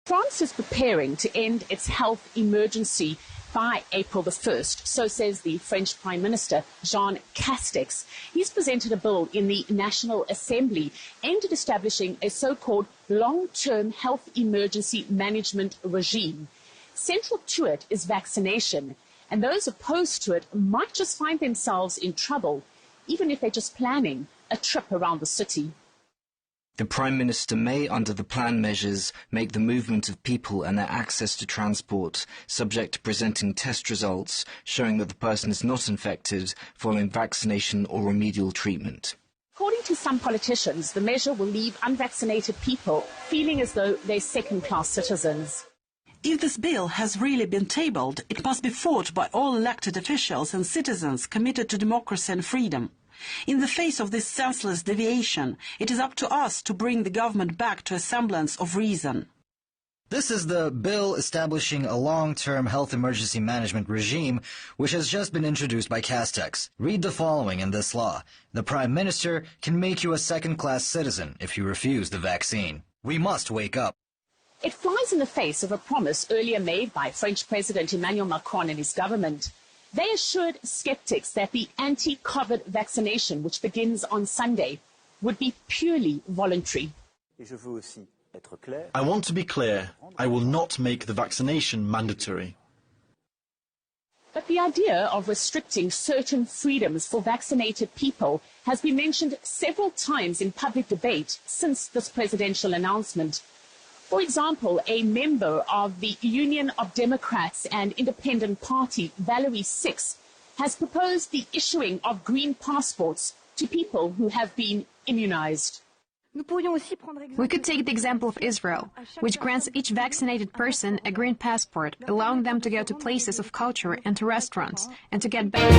France is preparing to end its health emergency by April the 1st, so says the French Prime Minister, Jean Castex. He's presented a bill in the National Assembly aimed at establishing a so-called long-term health emergency management regime. Central to it is vaccination, and those opposed to it might just find themselves in trouble, even if they're just planning a trip around the city. The Prime Minister may, under the plan measures, make the movement of people and their access to transport subject to presenting test results showing that the person is not infected following vaccination or remedial treatment. According to some politicians, the measure will leave unvaccinated people feeling as though they're second-class citizens. If this bill has really been tabled, it must be fought by all elected officials and citizens committed to democracy and freedom. In the face of this senseless deviation, it is up to us to bring the government back to a semblance of reason. This is the bill establishing a long-term health emergency management regime, which has just been introduced by Castex. Read the following in this law. The Prime Minister can make you a second-class citizen if you refuse the vaccine. We must wake up. It flies in the face of a promise earlier made by French President Emmanuel Macron and his government. They assured skeptics that the anti-COVID vaccination, which begins on Sunday, would be purely voluntary. I want to be clear. I will not make the vaccination mandatory. But the idea of restricting certain freedoms for vaccinated people has been mentioned several times in public debate since this presidential announcement. For example, a member of the Union of Democrats and Independent Party, Valerie Six, has proposed the issuing of green passports to people who have been immunized. We could take the example of Israel, which grants each vaccinated person a green passport, allowing them to go to places of culture and to restaurants, and to get back.